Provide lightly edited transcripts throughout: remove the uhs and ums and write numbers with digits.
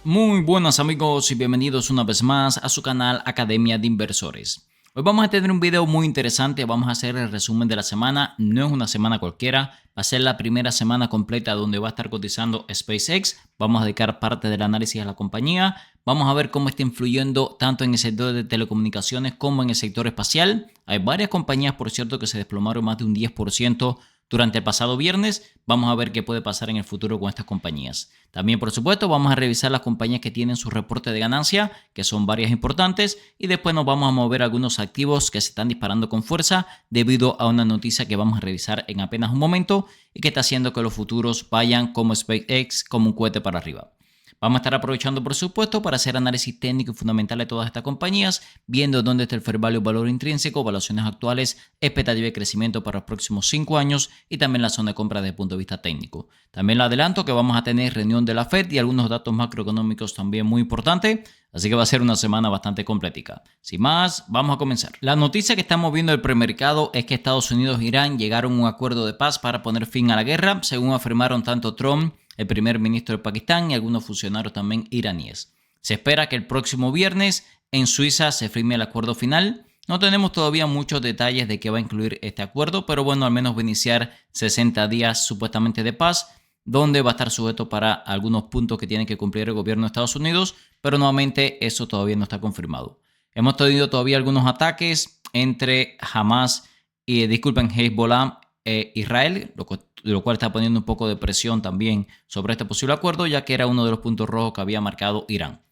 Muy buenas amigos y bienvenidos una vez más a su canal Academia de Inversores. Hoy vamos a tener un video muy interesante, vamos a hacer el resumen de la semana, no es una semana cualquiera, va a ser la primera semana completa donde va a estar cotizando SpaceX, vamos a dedicar parte del análisis a la compañía, vamos a ver cómo está influyendo tanto en el sector de telecomunicaciones como en el sector espacial. Hay varias compañías, por cierto, que se desplomaron más de un 10% durante el pasado viernes. Vamos a ver qué puede pasar en el futuro con estas compañías. También, por supuesto, vamos a revisar las compañías que tienen su reporte de ganancia, que son varias importantes, y después nos vamos a mover algunos activos que se están disparando con fuerza debido a una noticia que vamos a revisar en apenas un momento y que está haciendo que los futuros vayan como SpaceX, como un cohete para arriba. Vamos a estar aprovechando, por supuesto, para hacer análisis técnico y fundamental de todas estas compañías, viendo dónde está el fair value, valor intrínseco, valuaciones actuales, expectativa de crecimiento para los próximos 5 años y también la zona de compra desde el punto de vista técnico. También le adelanto que vamos a tener reunión de la Fed y algunos datos macroeconómicos también muy importantes, así que va a ser una semana bastante completica. Sin más, vamos a comenzar. La noticia que estamos viendo en el premercado es que Estados Unidos e Irán llegaron a un acuerdo de paz para poner fin a la guerra, según afirmaron tanto Trump, el primer ministro de Pakistán y algunos funcionarios también iraníes. Se espera que el próximo viernes en Suiza se firme el acuerdo final. No tenemos todavía muchos detalles de qué va a incluir este acuerdo, pero bueno, al menos va a iniciar 60 días supuestamente de paz, donde va a estar sujeto para algunos puntos que tiene que cumplir el gobierno de Estados Unidos, pero nuevamente eso todavía no está confirmado. Hemos tenido todavía algunos ataques entre Hamas y, Hezbollah e Israel, lo cual está poniendo un poco de presión también sobre este posible acuerdo, ya que era uno de los puntos rojos que había marcado Irán.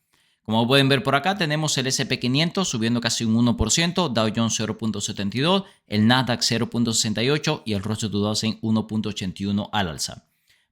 Como pueden ver por acá, tenemos el S&P 500 subiendo casi un 1%, Dow Jones 0.72, el Nasdaq 0.68 y el Russell 2000 1.81 al alza.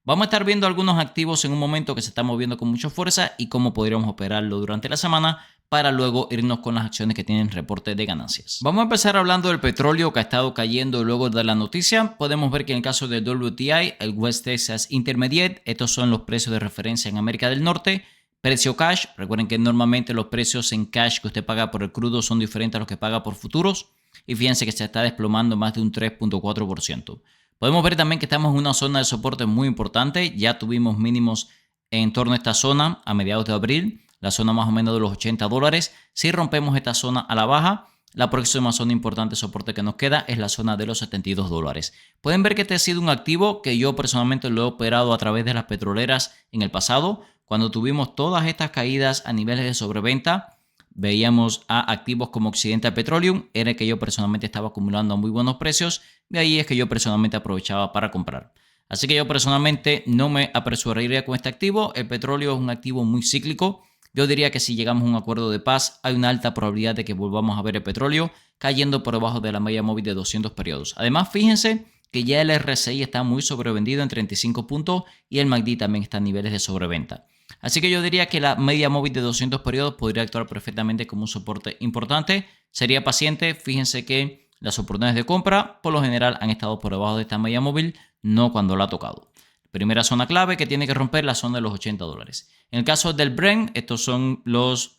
Vamos a estar viendo algunos activos en un momento que se están moviendo con mucha fuerza y cómo podríamos operarlo durante la semana para luego irnos con las acciones que tienen reporte de ganancias. Vamos a empezar hablando del petróleo que ha estado cayendo luego de la noticia. Podemos ver que en el caso del WTI, el West Texas Intermediate, estos son los precios de referencia en América del Norte. Precio cash, recuerden que normalmente los precios en cash que usted paga por el crudo son diferentes a los que paga por futuros. Y fíjense que se está desplomando más de un 3.4%. Podemos ver también que estamos en una zona de soporte muy importante. Ya tuvimos mínimos en torno a esta zona a mediados de abril. La zona más o menos de los $80. Si rompemos esta zona a la baja, la próxima zona importante de soporte que nos queda es la zona de los $72. Pueden ver que este ha sido un activo que yo personalmente lo he operado a través de las petroleras en el pasado. Cuando tuvimos todas estas caídas a niveles de sobreventa, veíamos a activos como Occidental Petroleum, era el que yo personalmente estaba acumulando a muy buenos precios, de ahí es que yo personalmente aprovechaba para comprar. Así que yo personalmente no me apresuraría con este activo. El petróleo es un activo muy cíclico. Yo diría que si llegamos a un acuerdo de paz, hay una alta probabilidad de que volvamos a ver el petróleo cayendo por debajo de la media móvil de 200 periodos. Además, fíjense que ya el RSI está muy sobrevendido en 35 puntos y el MACD también está a niveles de sobreventa. Así que yo diría que la media móvil de 200 periodos podría actuar perfectamente como un soporte importante. Sería paciente, fíjense que las oportunidades de compra por lo general han estado por debajo de esta media móvil, no cuando la ha tocado. Primera zona clave que tiene que romper la zona de los $80. En el caso del Brent, estos son los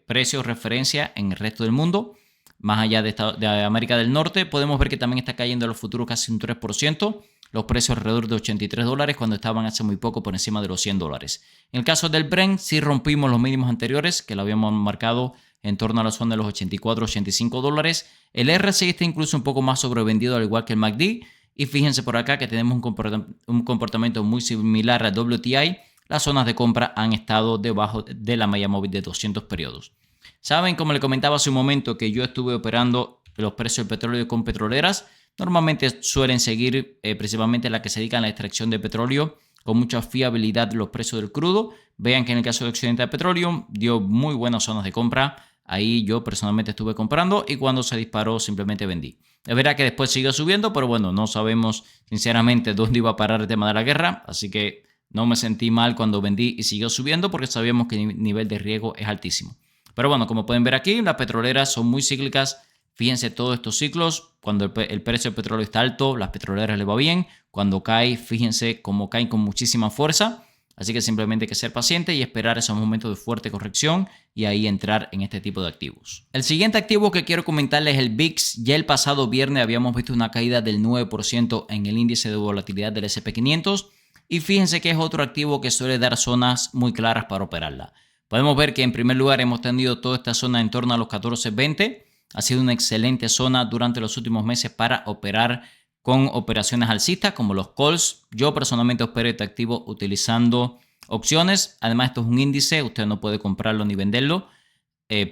precios referencia en el resto del mundo. Más allá de América del Norte, podemos ver que también está cayendo los futuros casi un 3%. Los precios alrededor de $83 cuando estaban hace muy poco por encima de los $100. En el caso del Brent, sí rompimos los mínimos anteriores que lo habíamos marcado en torno a la zona de los $84-$85. El RSI está incluso un poco más sobrevendido, al igual que el MACD. Y fíjense por acá que tenemos un comportamiento muy similar al WTI. Las zonas de compra han estado debajo de la media móvil de 200 periodos. Saben, como les comentaba hace un momento, que yo estuve operando los precios del petróleo con petroleras. Normalmente suelen seguir principalmente las que se dedican a la extracción de petróleo con mucha fiabilidad los precios del crudo. Vean que en el caso de Occidental Petroleum dio muy buenas zonas de compra. Ahí yo personalmente estuve comprando y cuando se disparó simplemente vendí. Es verdad que después siguió subiendo, pero bueno, no sabemos sinceramente dónde iba a parar el tema de la guerra. Así que no me sentí mal cuando vendí y siguió subiendo porque sabíamos que el nivel de riesgo es altísimo. Pero bueno, como pueden ver aquí, las petroleras son muy cíclicas. Fíjense todos estos ciclos. Cuando el precio del petróleo está alto, las petroleras le va bien. Cuando cae, fíjense cómo caen con muchísima fuerza. Así que simplemente hay que ser paciente y esperar esos momentos de fuerte corrección y ahí entrar en este tipo de activos. El siguiente activo que quiero comentarles es el VIX. Ya el pasado viernes habíamos visto una caída del 9% en el índice de volatilidad del S&P 500 y fíjense que es otro activo que suele dar zonas muy claras para operarla. Podemos ver que en primer lugar hemos tenido toda esta zona en torno a los 14.20. Ha sido una excelente zona durante los últimos meses para operar con operaciones alcistas como los calls. Yo personalmente opero este activo utilizando opciones. Además, esto es un índice, usted no puede comprarlo ni venderlo.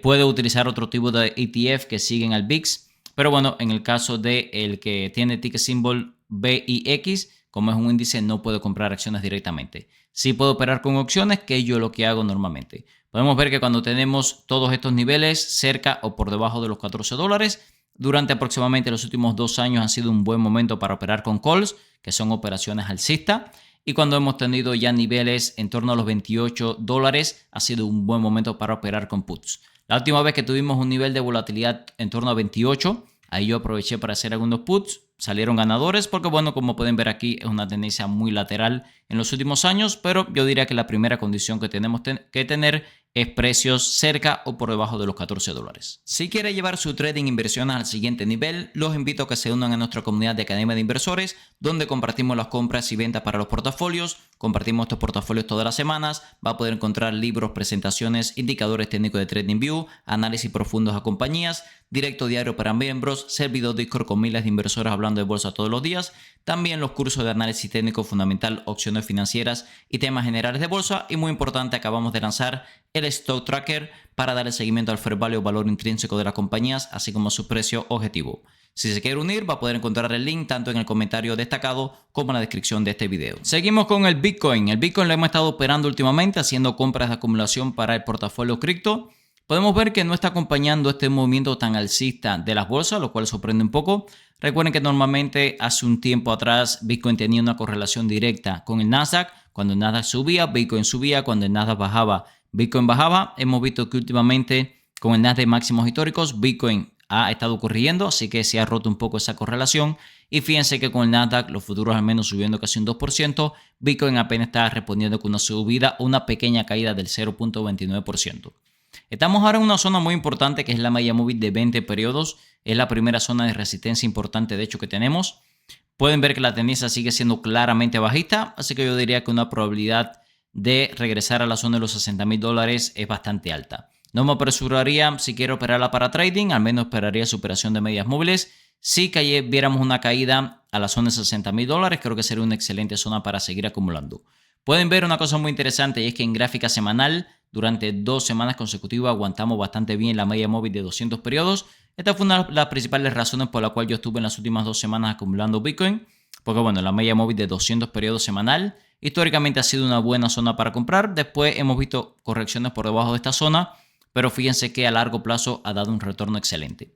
Puede utilizar otro tipo de ETF que siguen al VIX. Pero bueno, en el caso de el que tiene ticket symbol BIX, como es un índice, no puedo comprar acciones directamente. Sí puedo operar con opciones, que es yo lo que hago normalmente. Podemos ver que cuando tenemos todos estos niveles cerca o por debajo de los $14, durante aproximadamente los últimos 2 años han sido un buen momento para operar con calls, que son operaciones alcistas. Y cuando hemos tenido ya niveles en torno a los $28, ha sido un buen momento para operar con puts. La última vez que tuvimos un nivel de volatilidad en torno a 28, ahí yo aproveché para hacer algunos puts. Salieron ganadores porque, bueno, como pueden ver aquí, es una tendencia muy lateral en los últimos años, pero yo diría que la primera condición que tenemos que tener es precios cerca o por debajo de los $14. Si quiere llevar su trading inversiones al siguiente nivel, los invito a que se unan a nuestra comunidad de Academia de Inversores, donde compartimos las compras y ventas para los portafolios, compartimos estos portafolios todas las semanas, va a poder encontrar libros, presentaciones, indicadores técnicos de TradingView, análisis profundos a compañías, directo diario para miembros, servidor Discord con miles de inversores hablando de bolsa todos los días, también los cursos de análisis técnico fundamental, opciones financieras y temas generales de bolsa. Y muy importante, acabamos de lanzar el Stock Tracker para darle seguimiento al fair value o valor intrínseco de las compañías, así como su precio objetivo. Si se quiere unir, va a poder encontrar el link tanto en el comentario destacado como en la descripción de este video. Seguimos con el Bitcoin. El Bitcoin lo hemos estado operando últimamente, haciendo compras de acumulación para el portafolio cripto. Podemos ver que no está acompañando este movimiento tan alcista de las bolsas, lo cual sorprende un poco. Recuerden que normalmente hace un tiempo atrás Bitcoin tenía una correlación directa con el Nasdaq. Cuando el Nasdaq subía, Bitcoin subía. Cuando el Nasdaq bajaba, Bitcoin bajaba. Hemos visto que últimamente con el Nasdaq máximos históricos, Bitcoin ha estado corrigiendo, así que se ha roto un poco esa correlación. Y fíjense que con el Nasdaq, los futuros al menos subiendo casi un 2%, Bitcoin apenas está respondiendo con una subida, una pequeña caída del 0.29%. Estamos ahora en una zona muy importante que es la media móvil de 20 periodos. Es la primera zona de resistencia importante de hecho que tenemos. Pueden ver que la tendencia sigue siendo claramente bajista, así que yo diría que una probabilidad de regresar a la zona de los $60.000 es bastante alta. No me apresuraría si quiero operarla para trading, al menos esperaría su operación de medias móviles. Si viéramos una caída a la zona de $60.000, creo que sería una excelente zona para seguir acumulando. Pueden ver una cosa muy interesante y es que en gráfica semanal, durante 2 semanas consecutivas aguantamos bastante bien la media móvil de 200 periodos. Esta fue una de las principales razones por la cual yo estuve en las últimas 2 semanas acumulando Bitcoin. Porque bueno, la media móvil de 200 periodos semanal históricamente ha sido una buena zona para comprar. Después hemos visto correcciones por debajo de esta zona, pero fíjense que a largo plazo ha dado un retorno excelente.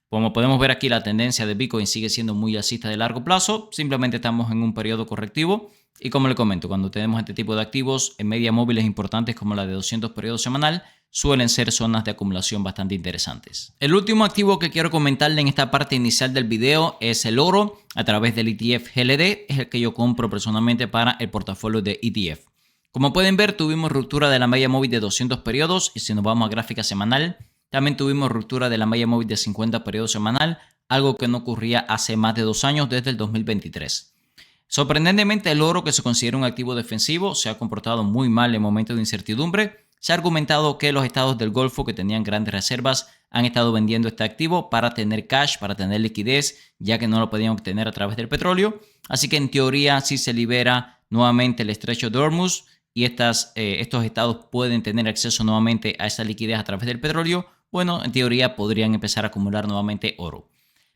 Como podemos ver aquí, la tendencia de Bitcoin sigue siendo muy alcista de largo plazo. Simplemente estamos en un periodo correctivo. Y como le comento, cuando tenemos este tipo de activos en media móviles importantes como la de 200 periodos semanal, suelen ser zonas de acumulación bastante interesantes. El último activo que quiero comentarle en esta parte inicial del video es el oro a través del ETF GLD. Es el que yo compro personalmente para el portafolio de ETF. Como pueden ver, tuvimos ruptura de la media móvil de 200 periodos y si nos vamos a gráfica semanal, también tuvimos ruptura de la media móvil de 50 periodos semanal, algo que no ocurría hace más de 2 años desde el 2023. Sorprendentemente, el oro, que se considera un activo defensivo, se ha comportado muy mal en momentos de incertidumbre. Se ha argumentado que los estados del Golfo que tenían grandes reservas han estado vendiendo este activo para tener cash, para tener liquidez, ya que no lo podían obtener a través del petróleo. Así que en teoría, si se libera nuevamente el estrecho de Hormuz y estos estados pueden tener acceso nuevamente a esa liquidez a través del petróleo, bueno, en teoría podrían empezar a acumular nuevamente oro.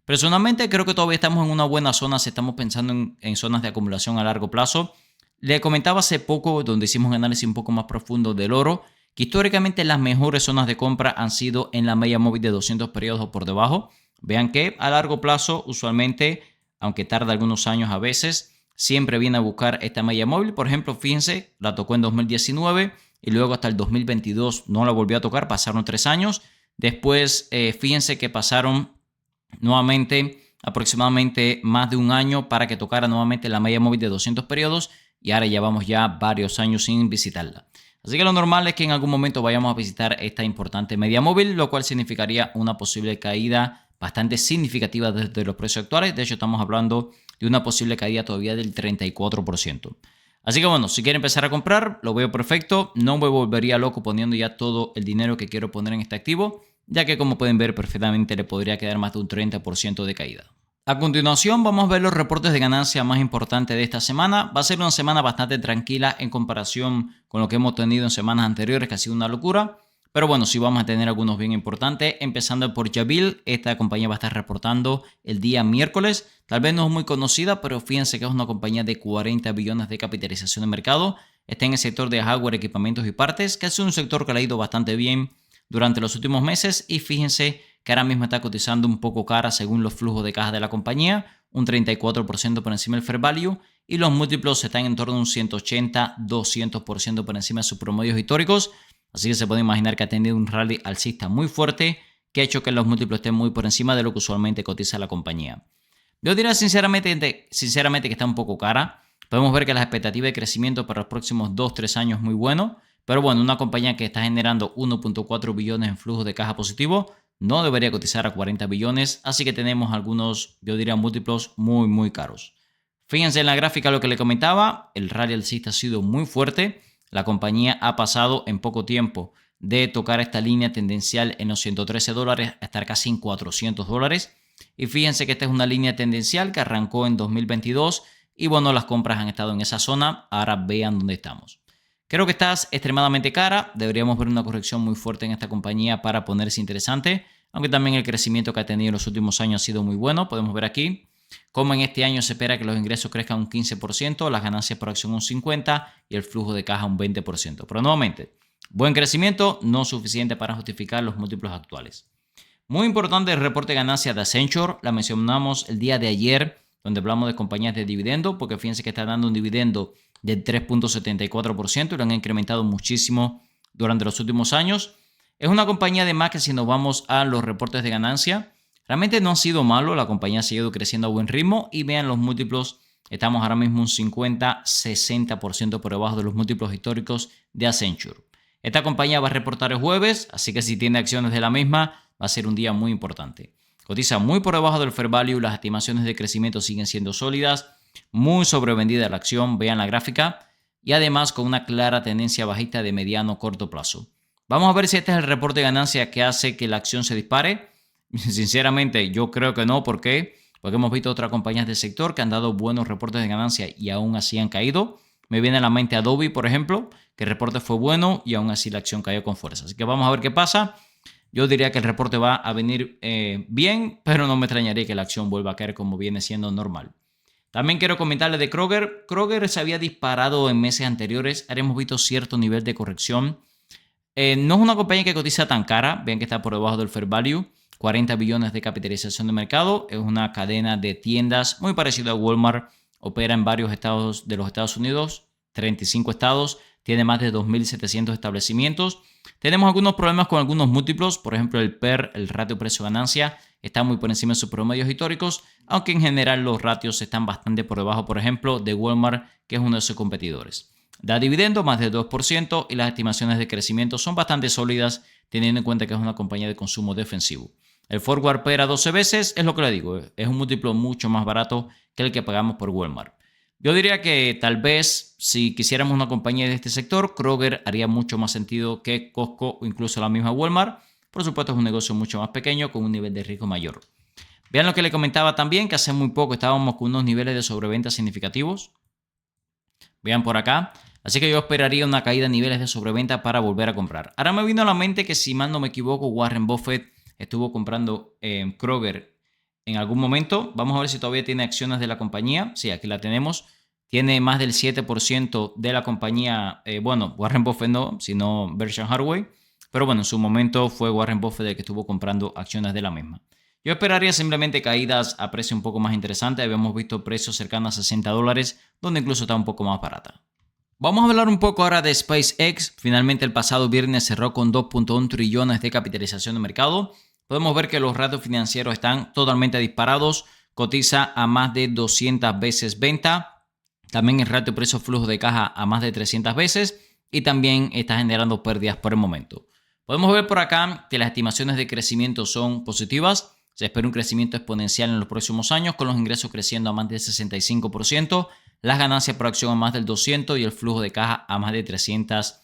Personalmente creo que todavía estamos en una buena zona si estamos pensando en zonas de acumulación a largo plazo. Le comentaba hace poco, donde hicimos un análisis un poco más profundo del oro, que históricamente las mejores zonas de compra han sido en la media móvil de 200 periodos o por debajo. Vean que a largo plazo, usualmente, aunque tarda algunos años a veces, siempre viene a buscar esta media móvil. Por ejemplo, fíjense, la tocó en 2019 y luego hasta el 2022 no la volvió a tocar, pasaron 3 años. Después, fíjense que pasaron nuevamente aproximadamente más de un año para que tocara nuevamente la media móvil de 200 periodos y ahora llevamos ya varios años sin visitarla. Así que lo normal es que en algún momento vayamos a visitar esta importante media móvil, lo cual significaría una posible caída bastante significativa desde los precios actuales. De hecho, estamos hablando de una posible caída todavía del 34%. Así que bueno, si quiere empezar a comprar, lo veo perfecto. No me volvería loco poniendo ya todo el dinero que quiero poner en este activo, ya que como pueden ver perfectamente le podría quedar más de un 30% de caída. A continuación vamos a ver los reportes de ganancia más importantes de esta semana. Va a ser una semana bastante tranquila en comparación con lo que hemos tenido en semanas anteriores, que ha sido una locura. Pero bueno, sí vamos a tener algunos bien importantes, empezando por Jabil. Esta compañía va a estar reportando el día miércoles. Tal vez no es muy conocida, pero fíjense que es una compañía de 40 billones de capitalización de mercado. Está en el sector de hardware, equipamientos y partes, que ha sido un sector que le ha ido bastante bien durante los últimos meses. Y fíjense que ahora mismo está cotizando un poco cara según los flujos de caja de la compañía, un 34% por encima del fair value, y los múltiplos están en torno a un 180-200% por encima de sus promedios históricos. Así que se puede imaginar que ha tenido un rally alcista muy fuerte que ha hecho que los múltiplos estén muy por encima de lo que usualmente cotiza la compañía. Yo diría sinceramente que está un poco cara. Podemos ver que las expectativas de crecimiento para los próximos 2-3 años es muy bueno. Pero bueno, una compañía que está generando 1.4 billones en flujo de caja positivo no debería cotizar a 40 billones. Así que tenemos algunos, yo diría, múltiplos muy caros. Fíjense en la gráfica lo que le comentaba. El rally alcista ha sido muy fuerte. La compañía ha pasado en poco tiempo de tocar esta línea tendencial en los $113 a estar casi en $400. Y fíjense que esta es una línea tendencial que arrancó en 2022 y bueno, las compras han estado en esa zona. Ahora vean dónde estamos. Creo que está extremadamente cara. Deberíamos ver una corrección muy fuerte en esta compañía para ponerse interesante, aunque también el crecimiento que ha tenido en los últimos años ha sido muy bueno. Podemos ver aquí como en este año se espera que los ingresos crezcan un 15%, las ganancias por acción un 50% y el flujo de caja un 20%. Pero nuevamente, buen crecimiento, no suficiente para justificar los múltiplos actuales. Muy importante el reporte de ganancias de Accenture, la mencionamos el día de ayer, donde hablamos de compañías de dividendo, porque fíjense que está dando un dividendo del 3.74% y lo han incrementado muchísimo durante los últimos años. Es una compañía además que si nos vamos a los reportes de ganancia, realmente no ha sido malo, la compañía ha seguido creciendo a buen ritmo y vean los múltiplos, estamos ahora mismo un 50-60% por debajo de los múltiplos históricos de Accenture. Esta compañía va a reportar el jueves, así que si tiene acciones de la misma, va a ser un día muy importante. Cotiza muy por debajo del fair value, las estimaciones de crecimiento siguen siendo sólidas, muy sobrevendida la acción, vean la gráfica, y además con una clara tendencia bajista de mediano corto plazo. Vamos a ver si este es el reporte de ganancia que hace que la acción se dispare. Sinceramente, yo creo que no. ¿Por qué? Porque hemos visto otras compañías del sector que han dado buenos reportes de ganancia y aún así han caído. Me viene a la mente Adobe, por ejemplo, que el reporte fue bueno y aún así la acción cayó con fuerza. Así que vamos a ver qué pasa. Yo diría que el reporte va a venir bien, pero no me extrañaría que la acción vuelva a caer como viene siendo normal. También quiero comentarles de Kroger. Kroger se había disparado en meses anteriores. Ahora hemos visto cierto nivel de corrección. No es una compañía que cotiza tan cara. Vean que está por debajo del fair value. 40 billones de capitalización de mercado. Es una cadena de tiendas muy parecida a Walmart. Opera en varios estados de los Estados Unidos. 35 estados. Tiene más de 2.700 establecimientos. Tenemos algunos problemas con algunos múltiplos. Por ejemplo, el PER, el ratio precio-ganancia, está muy por encima de sus promedios históricos, aunque en general los ratios están bastante por debajo, por ejemplo, de Walmart, que es uno de sus competidores. Da dividendo más del 2% y las estimaciones de crecimiento son bastante sólidas, teniendo en cuenta que es una compañía de consumo defensivo. El forward PER a 12 veces es lo que le digo, es un múltiplo mucho más barato que el que pagamos por Walmart. Yo diría que tal vez si quisiéramos una compañía de este sector, Kroger haría mucho más sentido que Costco o incluso la misma Walmart. Por supuesto es un negocio mucho más pequeño con un nivel de riesgo mayor. Vean lo que le comentaba también, que hace muy poco estábamos con unos niveles de sobreventa significativos. Vean por acá. Así que yo esperaría una caída de niveles de sobreventa para volver a comprar. Ahora me vino a la mente que si mal no me equivoco, Warren Buffett estuvo comprando Kroger en algún momento. Vamos a ver si todavía tiene acciones de la compañía. Sí, aquí la tenemos. Tiene más del 7% de la compañía. Bueno, Warren Buffett no, sino Berkshire Hathaway. Pero bueno, en su momento fue Warren Buffett el que estuvo comprando acciones de la misma. Yo esperaría simplemente caídas a precio un poco más interesante. Habíamos visto precios cercanos a $60, donde incluso está un poco más barata. Vamos a hablar un poco ahora de SpaceX. Finalmente el pasado viernes cerró con 2.1 trillones de capitalización de mercado. Podemos ver que los ratios financieros están totalmente disparados. Cotiza a más de 200 veces venta. También el ratio precio-flujo de caja a más de 300 veces. Y también está generando pérdidas por el momento. Podemos ver por acá que las estimaciones de crecimiento son positivas. Se espera un crecimiento exponencial en los próximos años con los ingresos creciendo a más del 65%. las ganancias por acción a más del 200 y el flujo de caja a más de 300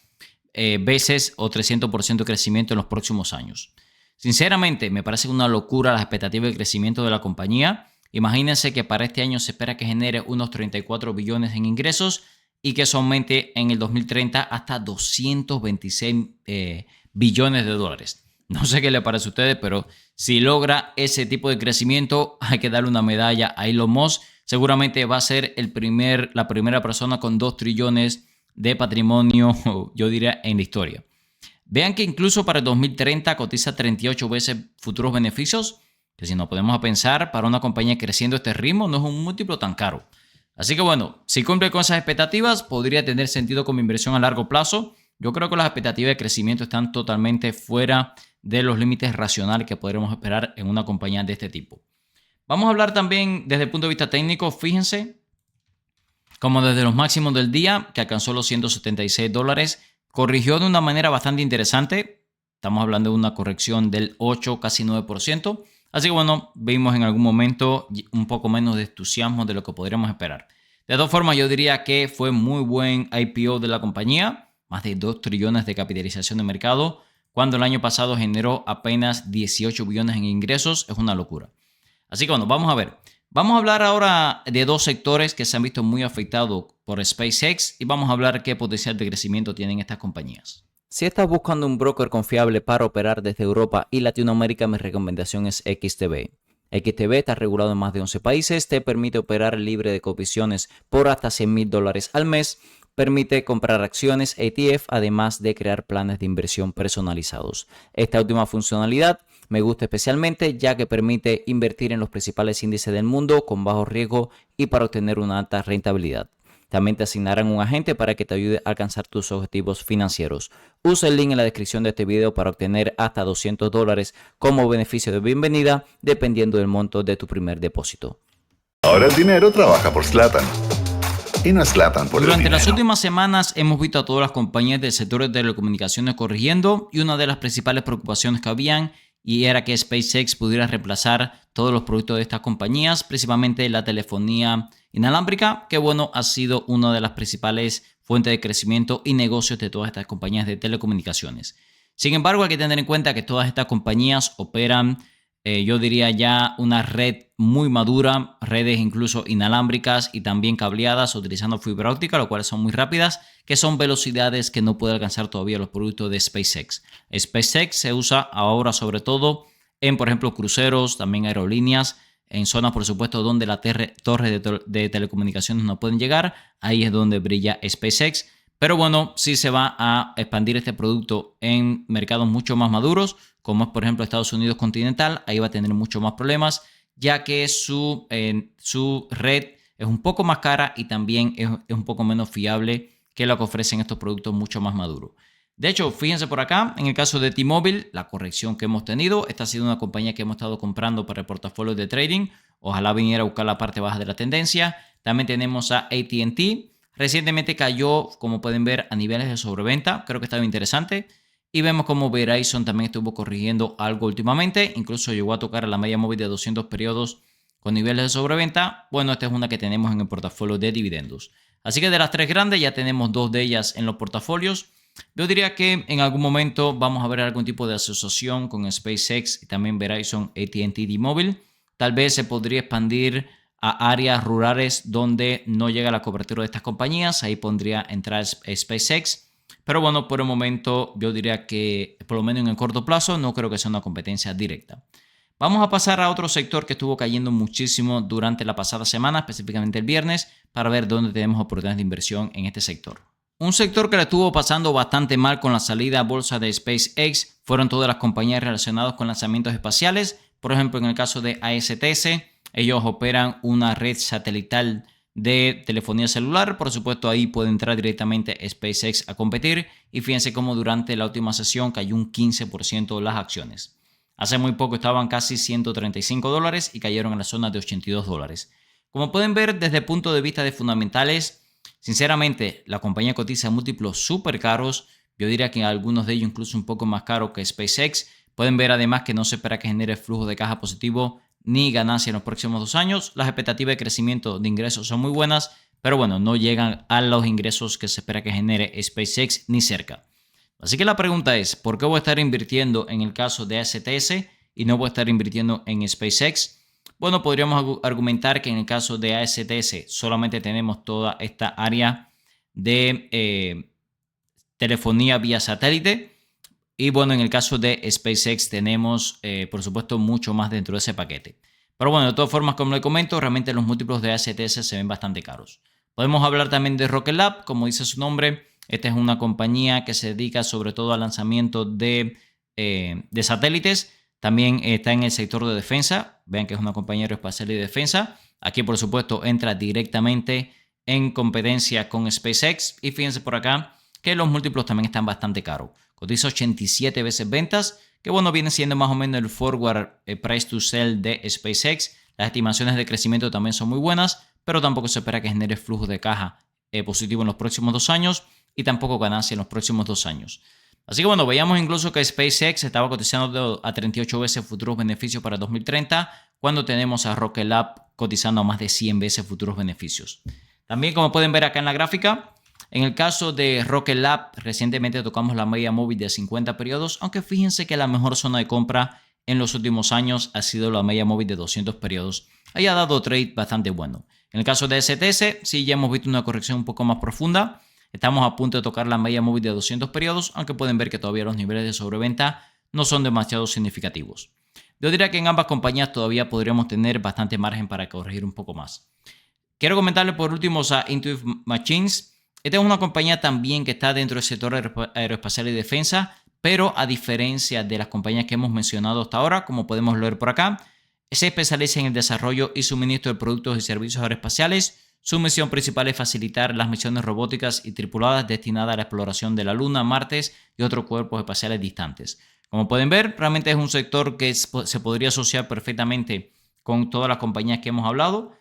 veces o 300% de crecimiento en los próximos años. Sinceramente, me parece una locura las expectativas de crecimiento de la compañía. Imagínense que para este año se espera que genere unos 34 billones en ingresos y que eso aumente en el 2030 hasta 226 billones de dólares. No sé qué le parece a ustedes, pero si logra ese tipo de crecimiento, hay que darle una medalla a Elon Musk. Seguramente va a ser la primera persona con 2 trillones de patrimonio, yo diría, en la historia. Vean que incluso para el 2030 cotiza 38 veces futuros beneficios, que si nos podemos pensar, para una compañía creciendo a este ritmo no es un múltiplo tan caro. Así que bueno, si cumple con esas expectativas, podría tener sentido como inversión a largo plazo. Yo creo que las expectativas de crecimiento están totalmente fuera de los límites racionales que podremos esperar en una compañía de este tipo. Vamos a hablar también desde el punto de vista técnico. Fíjense como desde los máximos del día, que alcanzó los $176, corrigió de una manera bastante interesante. Estamos hablando de una corrección del 8, casi 9%. Así que bueno, vimos en algún momento un poco menos de entusiasmo de lo que podríamos esperar. De todas formas, yo diría que fue muy buen IPO de la compañía. Más de 2 trillones de capitalización de mercado, cuando el año pasado generó apenas 18 billones en ingresos. Es una locura. Así que bueno, vamos a ver. Vamos a hablar ahora de 2 sectores que se han visto muy afectados por SpaceX y vamos a hablar qué potencial de crecimiento tienen estas compañías. Si estás buscando un broker confiable para operar desde Europa y Latinoamérica, mi recomendación es XTB. XTB está regulado en más de 11 países, te permite operar libre de comisiones por hasta $100,000 al mes, permite comprar acciones ETF, además de crear planes de inversión personalizados. Esta última funcionalidad me gusta especialmente ya que permite invertir en los principales índices del mundo con bajo riesgo y para obtener una alta rentabilidad. También te asignarán un agente para que te ayude a alcanzar tus objetivos financieros. Usa el link en la descripción de este video para obtener hasta $200 como beneficio de bienvenida, dependiendo del monto de tu primer depósito. Ahora el dinero trabaja por Zlatan. Y no es Zlatan por el dinero. Durante las últimas semanas hemos visto a todas las compañías del sector de telecomunicaciones corrigiendo, y una de las principales preocupaciones que habían y era que SpaceX pudiera reemplazar todos los productos de estas compañías, principalmente la telefonía inalámbrica, que bueno, ha sido una de las principales fuentes de crecimiento y negocios de todas estas compañías de telecomunicaciones. Sin embargo, hay que tener en cuenta que todas estas compañías operan, yo diría ya una red muy madura, redes incluso inalámbricas y también cableadas utilizando fibra óptica, lo cual son muy rápidas, que son velocidades que no puede alcanzar todavía los productos de SpaceX. SpaceX se usa ahora sobre todo en, por ejemplo, cruceros, también aerolíneas, en zonas, por supuesto, donde las torres de telecomunicaciones no pueden llegar. Ahí es donde brilla SpaceX. Pero bueno, sí se va a expandir este producto en mercados mucho más maduros, como es por ejemplo Estados Unidos continental. Ahí va a tener mucho más problemas, ya que su red es un poco más cara y también es un poco menos fiable que lo que ofrecen estos productos mucho más maduros. De hecho, fíjense por acá, en el caso de T-Mobile, la corrección que hemos tenido, esta ha sido una compañía que hemos estado comprando para el portafolio de trading. Ojalá viniera a buscar la parte baja de la tendencia. También tenemos a AT&T. Recientemente cayó, como pueden ver, a niveles de sobreventa. Creo que estaba interesante. Y vemos como Verizon también estuvo corrigiendo algo últimamente. Incluso llegó a tocar a la media móvil de 200 periodos con niveles de sobreventa. Bueno, esta es una que tenemos en el portafolio de dividendos. Así que de las 3 grandes ya tenemos 2 de ellas en los portafolios. Yo diría que en algún momento vamos a ver algún tipo de asociación con SpaceX y también Verizon, AT&T, T-Mobile. Tal vez se podría expandir a áreas rurales donde no llega la cobertura de estas compañías. Ahí pondría entrar SpaceX. Pero bueno, por el momento yo diría que por lo menos en el corto plazo no creo que sea una competencia directa. Vamos a pasar a otro sector que estuvo cayendo muchísimo durante la pasada semana, específicamente el viernes, para ver dónde tenemos oportunidades de inversión en este sector. Un sector que le estuvo pasando bastante mal con la salida a bolsa de SpaceX fueron todas las compañías relacionadas con lanzamientos espaciales. Por ejemplo, en el caso de ASTS, ellos operan una red satelital de telefonía celular. Por supuesto, ahí puede entrar directamente SpaceX a competir. Y fíjense cómo durante la última sesión cayó un 15% las acciones. Hace muy poco estaban casi $135 y cayeron en la zona de $82. Como pueden ver desde el punto de vista de fundamentales, sinceramente, la compañía cotiza múltiplos súper caros. Yo diría que algunos de ellos incluso un poco más caros que SpaceX. Pueden ver además que no se espera que genere flujo de caja positivo ni ganancia en los próximos 2 años. Las expectativas de crecimiento de ingresos son muy buenas, pero bueno, no llegan a los ingresos que se espera que genere SpaceX ni cerca. Así que la pregunta es, ¿por qué voy a estar invirtiendo en el caso de ASTS y no voy a estar invirtiendo en SpaceX? Bueno, podríamos argumentar que en el caso de ASTS solamente tenemos toda esta área de telefonía vía satélite. Y bueno, en el caso de SpaceX tenemos, por supuesto, mucho más dentro de ese paquete. Pero bueno, de todas formas, como le comento, realmente los múltiplos de ASTS se ven bastante caros. Podemos hablar también de Rocket Lab, como dice su nombre. Esta es una compañía que se dedica sobre todo al lanzamiento de satélites. También está en el sector de defensa. Vean que es una compañía aeroespacial y de defensa. Aquí, por supuesto, entra directamente en competencia con SpaceX. Y fíjense por acá que los múltiplos también están bastante caros. Cotiza 87 veces ventas, que bueno, viene siendo más o menos el forward price to sell de SpaceX. Las estimaciones de crecimiento también son muy buenas, pero tampoco se espera que genere flujo de caja positivo en los próximos 2 años y tampoco ganancia en los próximos 2 años. Así que bueno, veíamos incluso que SpaceX estaba cotizando a 38 veces futuros beneficios para 2030, cuando tenemos a Rocket Lab cotizando a más de 100 veces futuros beneficios. También, como pueden ver acá en la gráfica, en el caso de Rocket Lab, recientemente tocamos la media móvil de 50 periodos, aunque fíjense que la mejor zona de compra en los últimos años ha sido la media móvil de 200 periodos. Ahí ha dado trade bastante bueno. En el caso de STS, sí ya hemos visto una corrección un poco más profunda. Estamos a punto de tocar la media móvil de 200 periodos, aunque pueden ver que todavía los niveles de sobreventa no son demasiado significativos. Yo diría que en ambas compañías todavía podríamos tener bastante margen para corregir un poco más. Quiero comentarle por último a Intuitive Machines. Esta es una compañía también que está dentro del sector aeroespacial y defensa, pero a diferencia de las compañías que hemos mencionado hasta ahora, como podemos leer por acá, se especializa en el desarrollo y suministro de productos y servicios aeroespaciales. Su misión principal es facilitar las misiones robóticas y tripuladas destinadas a la exploración de la Luna, Marte y otros cuerpos espaciales distantes. Como pueden ver, realmente es un sector que se podría asociar perfectamente con todas las compañías que hemos hablado.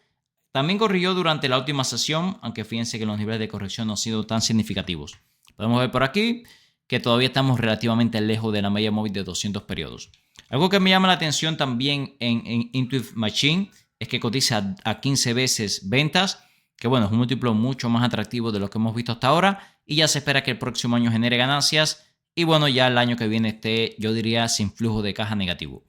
También corrigió durante la última sesión, aunque fíjense que los niveles de corrección no han sido tan significativos. Podemos ver por aquí que todavía estamos relativamente lejos de la media móvil de 200 periodos. Algo que me llama la atención también en Intuitive Machine es que cotiza a 15 veces ventas, que bueno, es un múltiplo mucho más atractivo de lo que hemos visto hasta ahora, y ya se espera que el próximo año genere ganancias y bueno, ya el año que viene esté, yo diría, sin flujo de caja negativo.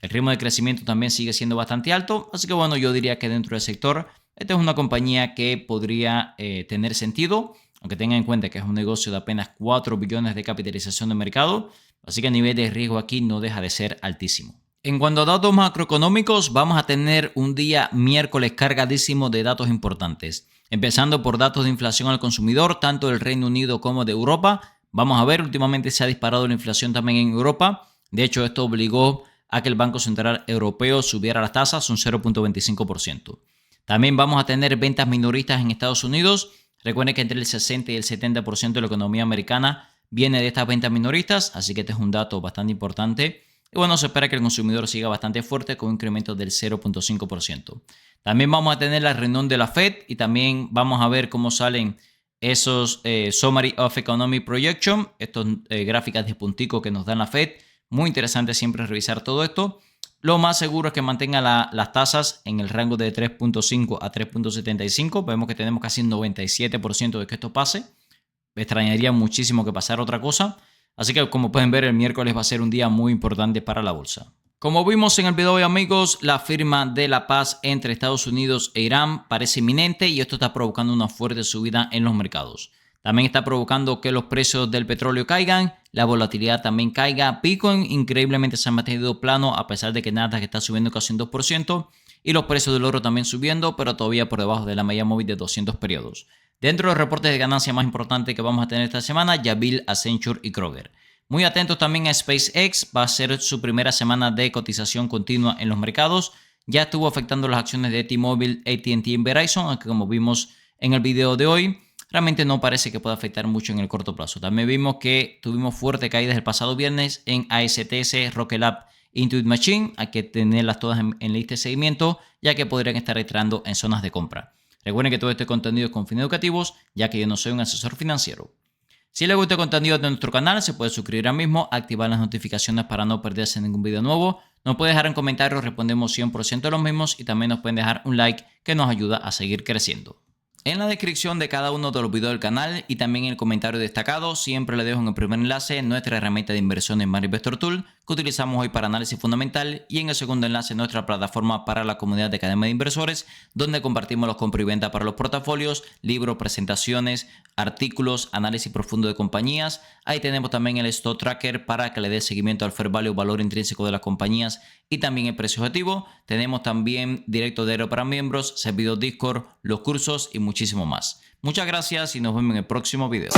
El ritmo de crecimiento también sigue siendo bastante alto, así que bueno, yo diría que dentro del sector esta es una compañía que podría tener sentido, aunque tengan en cuenta que es un negocio de apenas 4 billones de capitalización de mercado, así que el nivel de riesgo aquí no deja de ser altísimo. En cuanto a datos macroeconómicos, vamos a tener un día miércoles cargadísimo de datos importantes. Empezando por datos de inflación al consumidor, tanto del Reino Unido como de Europa. Vamos a ver, últimamente se ha disparado la inflación también en Europa. De hecho, esto obligó a que el Banco Central Europeo subiera las tasas un 0.25%. También vamos a tener ventas minoristas en Estados Unidos. Recuerden que entre el 60 y el 70% de la economía americana viene de estas ventas minoristas, así que este es un dato bastante importante. Y bueno, se espera que el consumidor siga bastante fuerte con un incremento del 0.5%. También vamos a tener la reunión de la Fed y también vamos a ver cómo salen esos Summary of Economic Projection, estas gráficas de puntico que nos dan la Fed. Muy interesante siempre revisar todo esto. Lo más seguro es que mantenga las tasas en el rango de 3.5 a 3.75. Vemos que tenemos casi un 97% de que esto pase. Me extrañaría muchísimo que pasara otra cosa. Así que como pueden ver, el miércoles va a ser un día muy importante para la bolsa. Como vimos en el video de amigos, la firma de la paz entre Estados Unidos e Irán parece inminente y esto está provocando una fuerte subida en los mercados. También está provocando que los precios del petróleo caigan, la volatilidad también caiga. Bitcoin increíblemente se ha mantenido plano a pesar de que Nasdaq está subiendo casi un 2% y los precios del oro también subiendo, pero todavía por debajo de la media móvil de 200 periodos. Dentro de los reportes de ganancia más importantes que vamos a tener esta semana, Jabil, Accenture y Kroger. Muy atentos también a SpaceX, va a ser su primera semana de cotización continua en los mercados. Ya estuvo afectando las acciones de T-Mobile, AT&T y Verizon, aunque como vimos en el video de hoy, realmente no parece que pueda afectar mucho en el corto plazo. También vimos que tuvimos fuerte caídas el pasado viernes en ASTS, Rocket Lab, Intuitive Machine. Hay que tenerlas todas en lista de seguimiento, ya que podrían estar entrando en zonas de compra. Recuerden que todo este contenido es con fines educativos, ya que yo no soy un asesor financiero. Si les gusta el contenido de nuestro canal, se puede suscribir ahora mismo, activar las notificaciones para no perderse ningún video nuevo. Nos puede dejar en comentarios, respondemos 100% de los mismos y también nos pueden dejar un like que nos ayuda a seguir creciendo. En la descripción de cada uno de los videos del canal y también en el comentario destacado siempre le dejo en el primer enlace nuestra herramienta de inversión en Smart Investor Tool que utilizamos hoy para análisis fundamental y en el segundo enlace nuestra plataforma para la comunidad de Academia de Inversores donde compartimos los compra y venta para los portafolios, libros, presentaciones, artículos, análisis profundo de compañías. Ahí tenemos también el Stock Tracker para que le dé seguimiento al fair value, valor intrínseco de las compañías y también el precio objetivo. Tenemos también directo diario para miembros, servidor Discord, los cursos y muchísimo más. Muchas gracias y nos vemos en el próximo video.